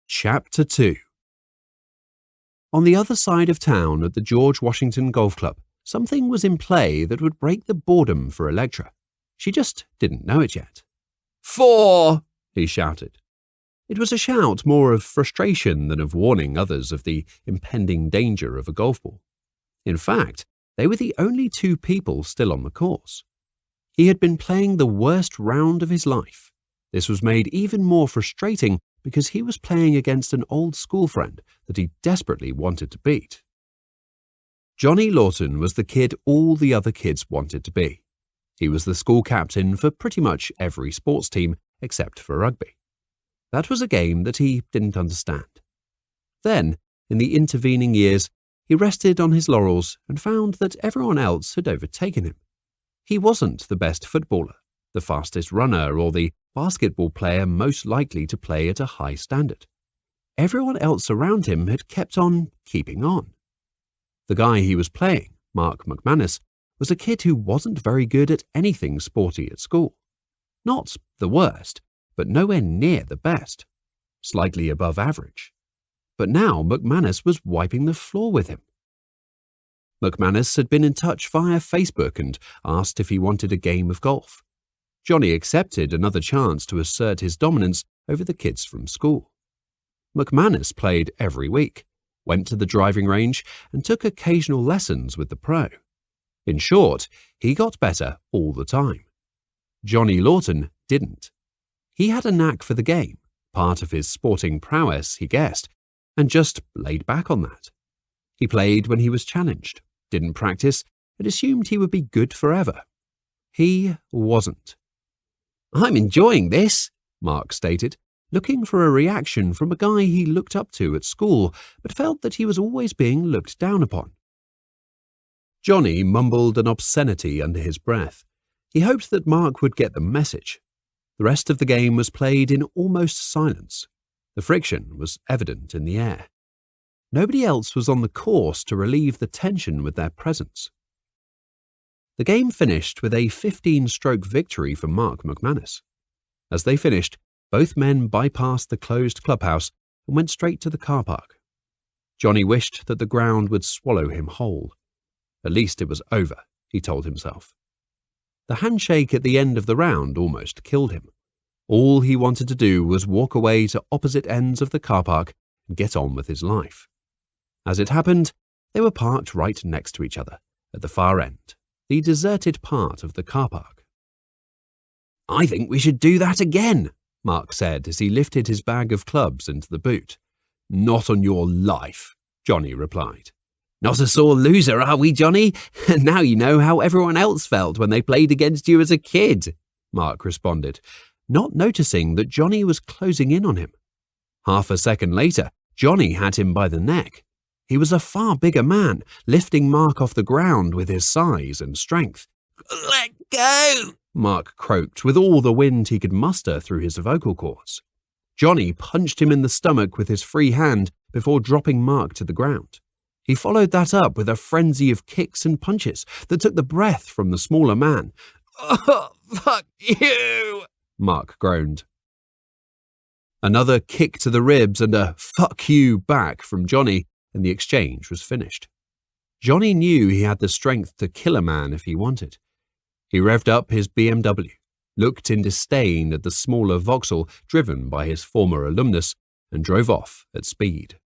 Chapter 2. On the other side of town at the George Washington Golf Club, something was in play that would break the boredom for Electra. She just didn't know it yet. 4! he shouted. It was a shout more of frustration than of warning others of the impending danger of a golf ball. In fact, they were the only two people still on the course. He had been playing the worst round of his life. This was made even more frustrating because he was playing against an old school friend that he desperately wanted to beat. Johnny Lawton was the kid all the other kids wanted to be. He was the school captain for pretty much every sports team except for rugby. That was a game that he didn't understand. Then, in the intervening years, he rested on his laurels and found that everyone else had overtaken him. He wasn't the best footballer, the fastest runner, or the basketball player most likely to play at a high standard. Everyone else around him had kept on keeping on. The guy he was playing, Mark McManus, was a kid who wasn't very good at anything sporty at school. Not the worst, but nowhere near the best. Slightly above average. But now McManus was wiping the floor with him. McManus had been in touch via Facebook and asked if he wanted a game of golf. Johnny accepted another chance to assert his dominance over the kids from school. McManus played every week, went to the driving range, and took occasional lessons with the pro. In short, he got better all the time. Johnny Lawton didn't. He had a knack for the game, part of his sporting prowess, he guessed, and just laid back on that. He played when he was challenged, didn't practice, and assumed he would be good forever. He wasn't. "I'm enjoying this," Mark stated, looking for a reaction from a guy he looked up to at school, but felt that he was always being looked down upon. Johnny mumbled an obscenity under his breath. He hoped that Mark would get the message. The rest of the game was played in almost silence. The friction was evident in the air. Nobody else was on the course to relieve the tension with their presence. The game finished with a 15-stroke victory for Mark McManus. As they finished, both men bypassed the closed clubhouse and went straight to the car park. Johnny wished that the ground would swallow him whole. At least it was over, he told himself. The handshake at the end of the round almost killed him. All he wanted to do was walk away to opposite ends of the car park and get on with his life. As it happened, they were parked right next to each other, at the far end, the deserted part of the car park. "I think we should do that again," Mark said as he lifted his bag of clubs into the boot. "Not on your life," Johnny replied. "Not a sore loser, are we, Johnny? Now you know how everyone else felt when they played against you as a kid," Mark responded, not noticing that Johnny was closing in on him. Half a second later, Johnny had him by the neck. He was a far bigger man, lifting Mark off the ground with his size and strength. "Let go!" Mark croaked with all the wind he could muster through his vocal cords. Johnny punched him in the stomach with his free hand before dropping Mark to the ground. He followed that up with a frenzy of kicks and punches that took the breath from the smaller man. "Oh, fuck you!" Mark groaned. Another kick to the ribs and a "fuck you" back from Johnny, and the exchange was finished. Johnny knew he had the strength to kill a man if he wanted. He revved up his BMW, looked in disdain at the smaller Vauxhall driven by his former alumnus, and drove off at speed.